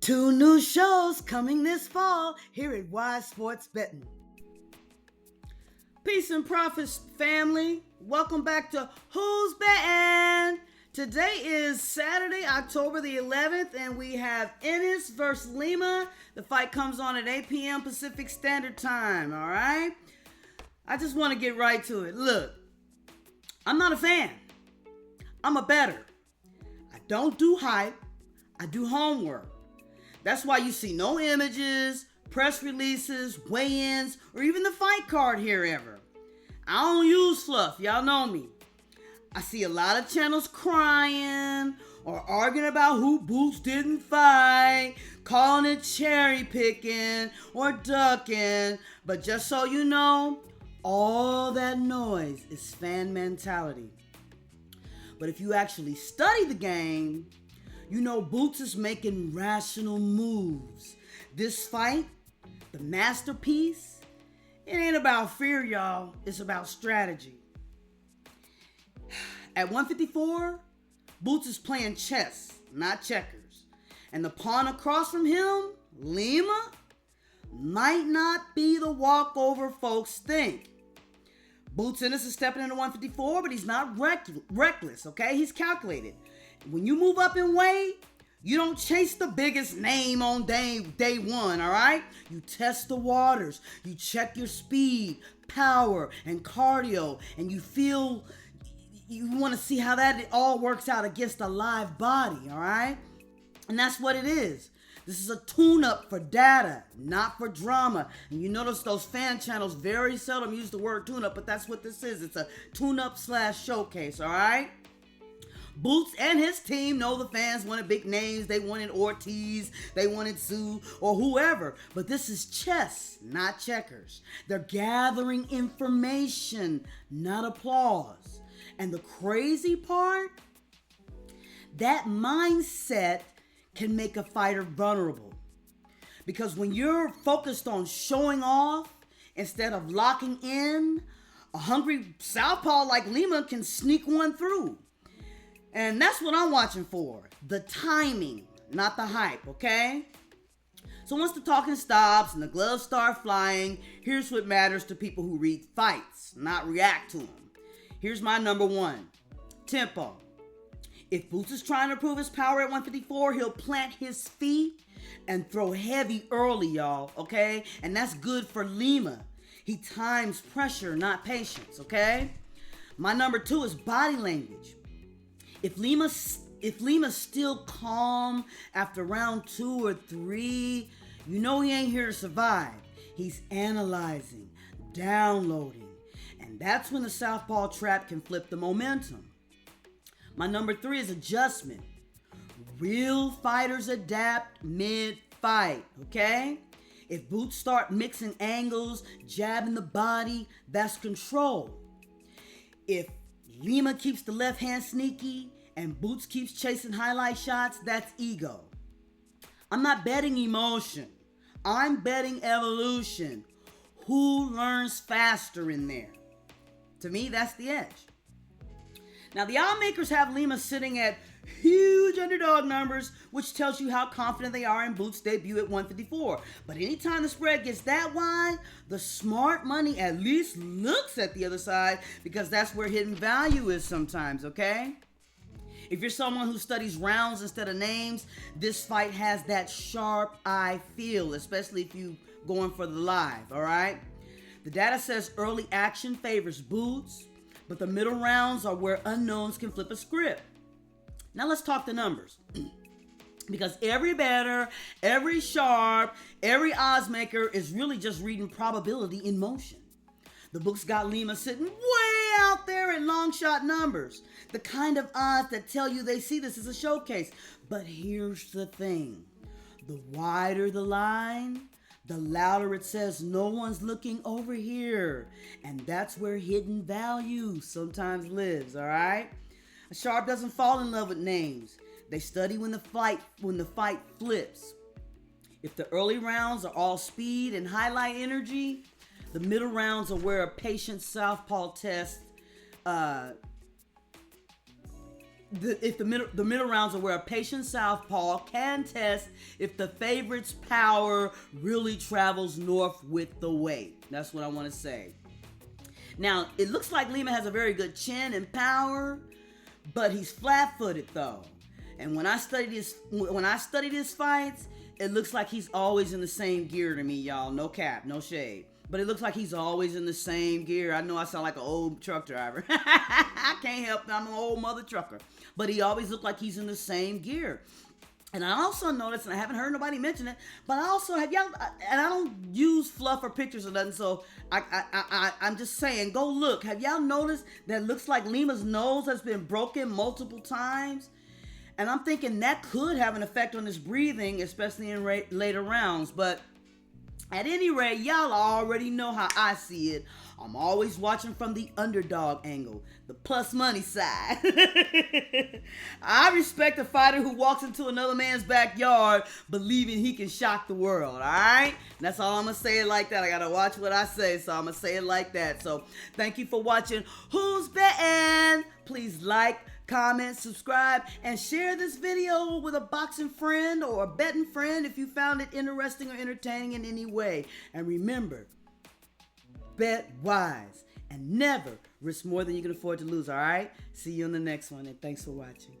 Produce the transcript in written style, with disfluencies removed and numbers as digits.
Two new shows coming this fall here at Wise Sports Betting. Peace and profits, family. Welcome back to Who's Betting? Today is Saturday, October the 11th, and we have Ennis versus Lima. The fight comes on at 8 p.m. Pacific Standard Time, all right? I just want to get right to it. Look, I'm not a fan. I'm a bettor. I don't do hype. I do homework. That's why you see no images, press releases, weigh-ins, or even the fight card here ever. I don't use fluff, y'all know me. I see a lot of channels crying or arguing about who Boots didn't fight, calling it cherry picking or ducking. But just so you know, all that noise is fan mentality. But if you actually study the game, you know Boots is making rational moves. This fight, the masterpiece, it ain't about fear, y'all. It's about strategy. At 154, Boots is playing chess, not checkers. And the pawn across from him, Lima, might not be the walkover folks think. Boots Ennis is stepping into 154, but he's not reckless, okay? He's calculated. When you move up in weight, you don't chase the biggest name on day one, all right? You test the waters. You check your speed, power, and cardio, and you want to see how that all works out against a live body, all right? And that's what it is. This is a tune-up for data, not for drama. And you notice those fan channels very seldom use the word tune-up, but that's what this is. It's a tune-up / showcase, all right? Boots and his team know the fans wanted big names. They wanted Ortiz, they wanted Sue, or whoever. But this is chess, not checkers. They're gathering information, not applause. And the crazy part, that mindset can make a fighter vulnerable. Because when you're focused on showing off instead of locking in, a hungry southpaw like Lima can sneak one through. And that's what I'm watching for. The timing, not the hype, okay? So once the talking stops and the gloves start flying, here's what matters to people who read fights, not react to them. Here's my number one. Tempo. If Boots is trying to prove his power at 154, he'll plant his feet and throw heavy early, y'all, okay? And that's good for Lima. He times pressure, not patience, okay? My number two is body language. If Lima's still calm after round 2 or 3, you know he ain't here to survive. He's analyzing, downloading, and that's when the southpaw trap can flip the momentum. My number 3 is adjustment. Real fighters adapt mid-fight, okay? If Boots start mixing angles, jabbing the body, that's control. If Lima keeps the left hand sneaky and Boots keeps chasing highlight shots, that's ego. I'm not betting emotion. I'm betting evolution. Who learns faster in there? To me, that's the edge. Now, the odds makers have Lima sitting at huge underdog numbers, which tells you how confident they are in Boots' debut at 154. But anytime the spread gets that wide, the smart money at least looks at the other side because that's where hidden value is sometimes, okay? If you're someone who studies rounds instead of names, this fight has that sharp eye feel, especially if you're going for the live, all right? The data says early action favors Boots, but the middle rounds are where unknowns can flip a script. Now let's talk the numbers. Because every bettor, every sharp, every odds maker is really just reading probability in motion. The book's got Lima sitting way out there at long shot numbers. The kind of odds that tell you they see this as a showcase. But here's the thing. The wider the line, the louder it says no one's looking over here. And that's where hidden value sometimes lives, all right? A sharp doesn't fall in love with names. They study when the fight flips. If the early rounds are all speed and highlight energy, the middle rounds are where a patient southpaw test the middle rounds are where a patient southpaw can test if the favorite's power really travels north with the weight. That's what I want to say. Now, it looks like Lima has a very good chin and power, but he's flat-footed though. And when I studied his fights, it looks like he's always in the same gear to me, y'all. No cap, no shade. But it looks like he's always in the same gear. I know I sound like an old truck driver. I can't help it. I'm an old mother trucker. But he always looked like he's in the same gear. And I also noticed, and I haven't heard nobody mention it, but I also have y'all, and I don't use fluff or pictures or nothing, so I'm just saying, go look. Have y'all noticed that it looks like Lima's nose has been broken multiple times? And I'm thinking that could have an effect on his breathing, especially in later rounds. But at any rate, y'all already know how I see it. I'm always watching from the underdog angle, the plus money side. I respect a fighter who walks into another man's backyard believing he can shock the world, all right? That's all I'm going to say it like that. I got to watch what I say, so I'm going to say it like that. So thank you for watching Who's Betting? Please like, comment, subscribe, and share this video with a boxing friend or a betting friend if you found it interesting or entertaining in any way. And remember, bet wise and never risk more than you can afford to lose, all right? See you on the next one, and thanks for watching.